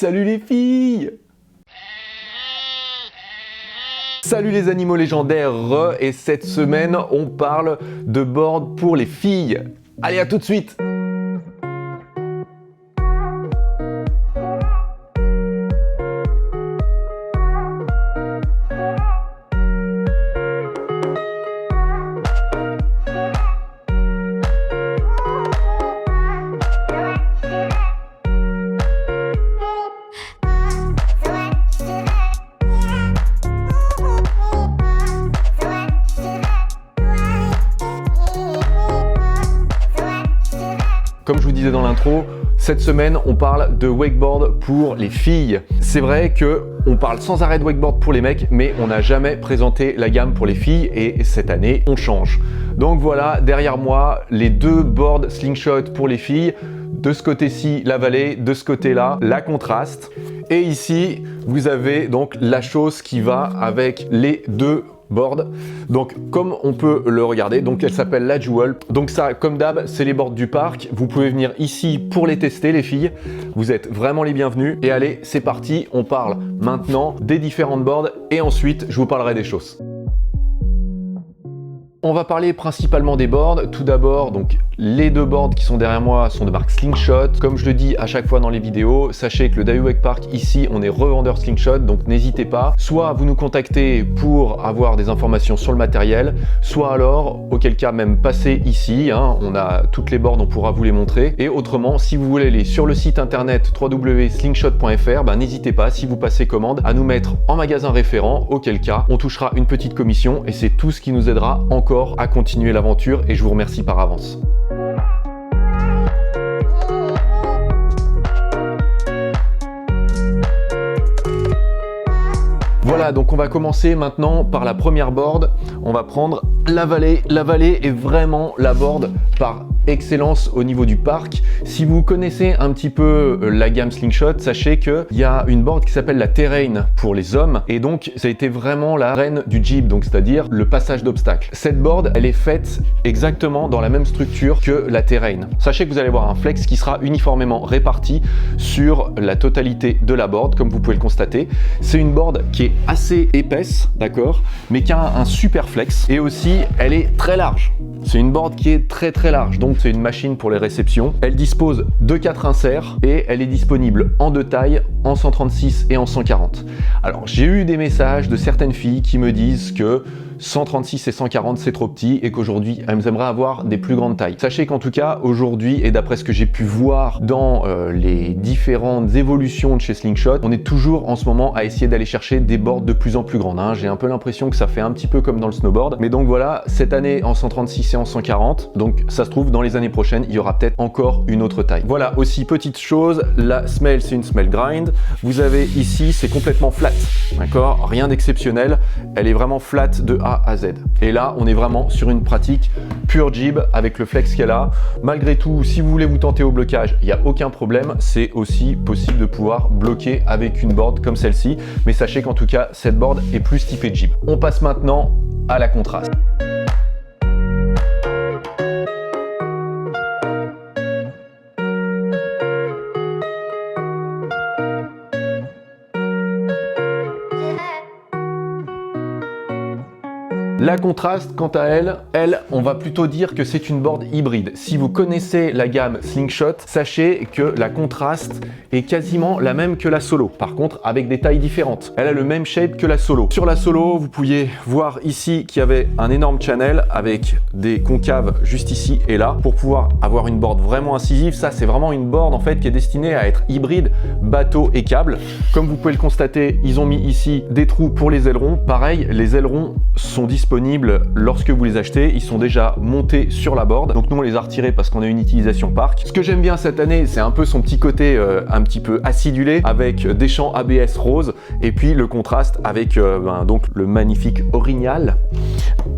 Salut les filles! Salut les animaux légendaires, et cette semaine on parle de board pour les filles. Allez, à tout de suite! Comme je vous disais dans l'intro, cette semaine on parle de wakeboard pour les filles. C'est vrai que on parle sans arrêt de wakeboard pour les mecs, mais on n'a jamais présenté la gamme pour les filles et cette année on change. Donc voilà, derrière moi les deux boards slingshot pour les filles. De ce côté-ci la vallée, de ce côté-là la contraste. Et ici vous avez donc la chose qui va avec les deux board. Donc comme on peut le regarder, donc elle s'appelle la Jewel. Donc ça, comme d'hab, c'est les boards du parc. Vous pouvez venir ici pour les tester les filles. Vous êtes vraiment les bienvenus. Et allez, c'est parti, on parle maintenant des différentes boards et ensuite je vous parlerai des choses. On va parler principalement des boards. Tout d'abord, donc les deux boards qui sont derrière moi sont de marque Slingshot. Comme je le dis à chaque fois dans les vidéos, sachez que le Daiwa Wake Park, ici, on est revendeur Slingshot, donc n'hésitez pas. Soit vous nous contactez pour avoir des informations sur le matériel, soit alors, auquel cas même passez ici, hein, on a toutes les boards, on pourra vous les montrer. Et autrement, si vous voulez aller sur le site internet www.slingshot.fr, n'hésitez pas, si vous passez commande, à nous mettre en magasin référent, auquel cas on touchera une petite commission et c'est tout ce qui nous aidera encore à continuer l'aventure et je vous remercie par avance. Voilà, donc on va commencer maintenant par la première board. On va prendre la vallée. La vallée est vraiment la board par excellence au niveau du parc. Si vous connaissez un petit peu la gamme Slingshot, sachez qu'il y a une board qui s'appelle la Terrain pour les hommes et donc ça a été vraiment la reine du Jeep, donc c'est-à-dire le passage d'obstacles. Cette board, elle est faite exactement dans la même structure que la Terrain. Sachez que vous allez avoir un flex qui sera uniformément réparti sur la totalité de la board, comme vous pouvez le constater. C'est une board qui est assez épaisse, d'accord, mais qui a un super flex et aussi elle est très large. C'est une board qui est très large, donc c'est une machine pour les réceptions. Elle dispose de 4 inserts et elle est disponible en 2 tailles, en 136 et en 140. Alors j'ai eu des messages de certaines filles qui me disent que 136 et 140 c'est trop petit et qu'aujourd'hui elles aimeraient avoir des plus grandes tailles. Sachez qu'en tout cas aujourd'hui et d'après ce que j'ai pu voir dans les différentes évolutions de chez Slingshot, on est toujours en ce moment à essayer d'aller chercher des boards de plus en plus grandes, hein. J'ai un peu l'impression que ça fait un petit peu comme dans le snowboard, mais donc voilà, cette année en 136 et en 140, donc ça se trouve dans les années prochaines il y aura peut-être encore une autre taille. Voilà, aussi petite chose, la semelle c'est une semelle grind. Vous avez ici, c'est complètement flat, d'accord, rien d'exceptionnel, elle est vraiment flat de A à Z. Et là, on est vraiment sur une pratique pure jib avec le flex qu'elle a. Malgré tout, si vous voulez vous tenter au blocage, il n'y a aucun problème. C'est aussi possible de pouvoir bloquer avec une board comme celle-ci. Mais sachez qu'en tout cas, cette board est plus typée jib. On passe maintenant à la contraste. La contraste, quant à elle, on va plutôt dire que c'est une board hybride. Si vous connaissez la gamme Slingshot, sachez que la contraste est quasiment la même que la solo. Par contre, avec des tailles différentes. Elle a le même shape que la solo. Sur la solo, vous pouviez voir ici qu'il y avait un énorme channel avec des concaves juste ici et là pour pouvoir avoir une board vraiment incisive. Ça, c'est vraiment une board en fait qui est destinée à être hybride, bateau et câble. Comme vous pouvez le constater, ils ont mis ici des trous pour les ailerons. Pareil, les ailerons sont disponibles lorsque vous les achetez, ils sont déjà montés sur la board, donc nous on les a retirés parce qu'on a une utilisation parc. Ce que j'aime bien cette année, c'est un peu son petit côté un petit peu acidulé avec des champs ABS rose et puis le contraste avec donc le magnifique orignal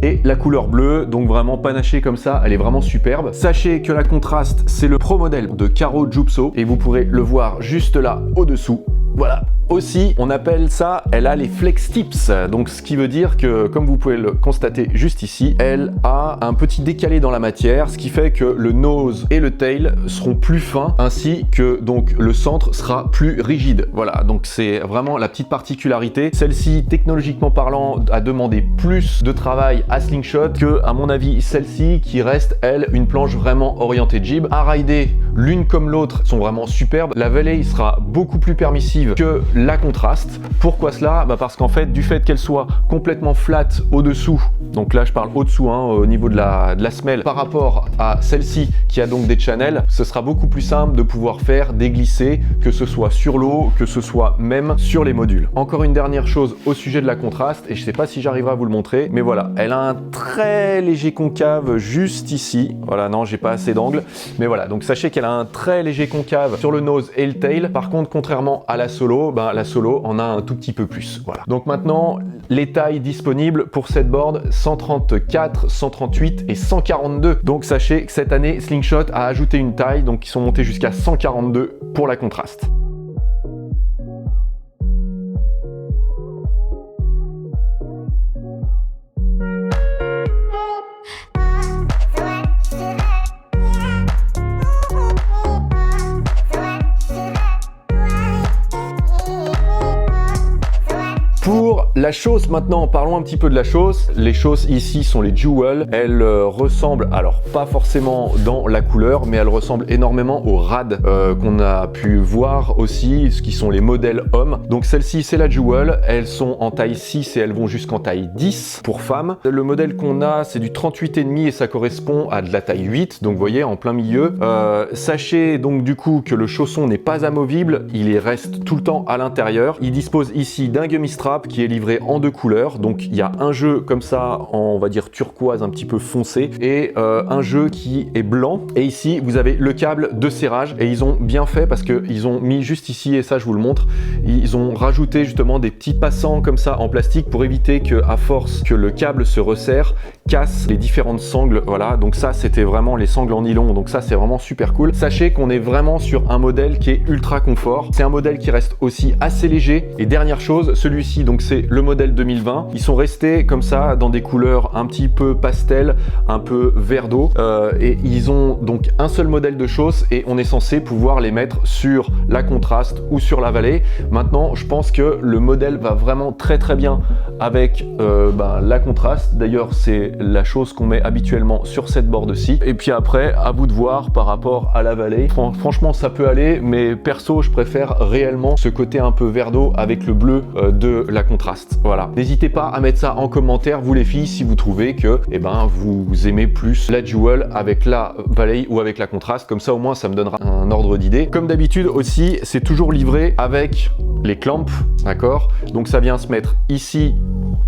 et la couleur bleue, donc vraiment panachée comme ça, elle est vraiment superbe. Sachez que la contraste, c'est le pro modèle de Caro Jupso et vous pourrez le voir juste là au-dessous. Voilà, Aussi, on appelle ça, elle a les flex tips, donc ce qui veut dire que, comme vous pouvez le constater juste ici, elle a un petit décalé dans la matière, ce qui fait que le nose et le tail seront plus fins, ainsi que donc le centre sera plus rigide. Voilà, donc c'est vraiment la petite particularité. Celle-ci, technologiquement parlant, a demandé plus de travail à Slingshot que, à mon avis, celle-ci qui reste, elle, une planche vraiment orientée jib. À rider, l'une comme l'autre sont vraiment superbes. La Valley sera beaucoup plus permissive que la Contrast. Pourquoi cela? Parce qu'en fait, du fait qu'elle soit complètement flat au-dessous, donc là je parle au-dessous, hein, au niveau de la semelle, par rapport à celle-ci qui a donc des channels, ce sera beaucoup plus simple de pouvoir faire des glissés, que ce soit sur l'eau, que ce soit même sur les modules. Encore une dernière chose au sujet de la Contrast, et je sais pas si j'arriverai à vous le montrer, mais voilà, elle a un très léger concave juste ici. Voilà, non, j'ai pas assez d'angle, mais voilà, donc sachez qu'elle a un très léger concave sur le nose et le tail. Par contre, contrairement à la Solo, la Solo en a un tout petit peu plus. Voilà. Donc maintenant, les tailles disponibles pour cette board, 134, 138 et 142. Donc sachez que cette année, Slingshot a ajouté une taille, donc ils sont montés jusqu'à 142 pour la Contrast. Pour la chausse maintenant, parlons un petit peu de la chausse. Les chausses ici sont les Jewel. Elles ressemblent, alors pas forcément dans la couleur, mais elles ressemblent énormément aux Rad qu'on a pu voir aussi, ce qui sont les modèles hommes. Donc celle-ci c'est la Jewel. Elles sont en taille 6 et elles vont jusqu'en taille 10 pour femmes. Le modèle qu'on a c'est du 38,5 et ça correspond à de la taille 8. Donc vous voyez, en plein milieu. Sachez donc du coup que le chausson n'est pas amovible. Il reste tout le temps à l'intérieur. Il dispose ici d'un gummy strap qui est livré en deux couleurs. Donc il y a un jeu comme ça en, on va dire, turquoise un petit peu foncé et un jeu qui est blanc. Et ici vous avez le câble de serrage et ils ont bien fait parce que ils ont mis juste ici, et ça je vous le montre, ils ont rajouté justement des petits passants comme ça en plastique pour éviter que, à force que le câble se resserre, casse les différentes sangles. Voilà, donc ça c'était vraiment les sangles en nylon, donc ça c'est vraiment super cool. Sachez qu'on est vraiment sur un modèle qui est ultra confort. C'est un modèle qui reste aussi assez léger. Et dernière chose, celui-ci donc c'est le modèle 2020. Ils sont restés comme ça dans des couleurs un petit peu pastel, un peu vert d'eau, et ils ont donc un seul modèle de chausse et on est censé pouvoir les mettre sur la Contrast ou sur la Valley. Maintenant je pense que le modèle va vraiment très bien avec la Contrast. D'ailleurs c'est la chose qu'on met habituellement sur cette board-ci. Et puis après, à vous de voir par rapport à la Valley. Franchement, ça peut aller, mais perso, je préfère réellement ce côté un peu vert d'eau avec le bleu de la Contrast. Voilà. N'hésitez pas à mettre ça en commentaire, vous les filles, si vous trouvez que vous aimez plus la Jewel avec la Valley ou avec la Contrast. Comme ça, au moins, ça me donnera un ordre d'idée. Comme d'habitude aussi, c'est toujours livré avec les clamps, d'accord? Donc ça vient se mettre ici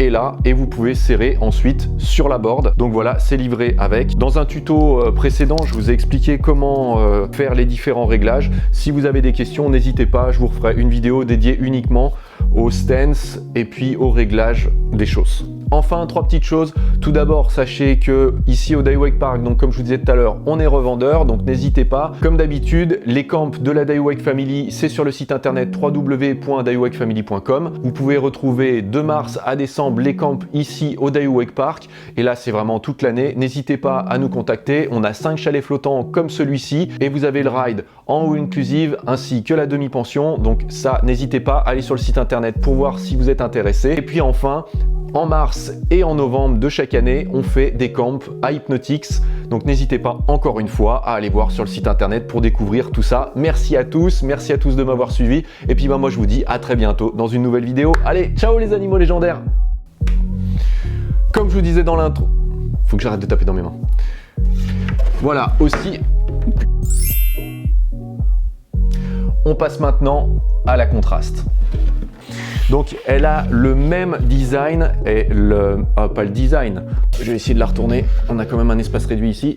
et là, et vous pouvez serrer ensuite sur la board. Donc voilà, c'est livré avec. Dans un tuto précédent, je vous ai expliqué comment faire les différents réglages. Si vous avez des questions, n'hésitez pas, je vous referai une vidéo dédiée uniquement au stance et puis au réglage des chausses. Enfin, trois petites choses. Tout d'abord, sachez que ici au Daiwake Park, donc comme je vous disais tout à l'heure, on est revendeur, donc n'hésitez pas. Comme d'habitude, les camps de la Daiwake Family, c'est sur le site internet www.daiwakefamily.com. Vous pouvez retrouver de mars à décembre les camps ici au Daiwake Park. Et là, c'est vraiment toute l'année. N'hésitez pas à nous contacter. On a 5 chalets flottants comme celui-ci et vous avez le ride en all inclusive ainsi que la demi-pension. Donc ça, n'hésitez pas à aller sur le site internet pour voir si vous êtes intéressé. Et puis enfin, en mars et en novembre de chaque année, on fait des camps à Hypnotix. Donc n'hésitez pas encore une fois à aller voir sur le site internet pour découvrir tout ça. Merci à tous de m'avoir suivi. Et puis moi je vous dis à très bientôt dans une nouvelle vidéo. Allez, ciao les animaux légendaires. Comme je vous disais dans l'intro, faut que j'arrête de taper dans mes mains. Voilà, aussi, on passe maintenant à la Contrast. Donc elle a le même design et pas le design, je vais essayer de la retourner, on a quand même un espace réduit ici.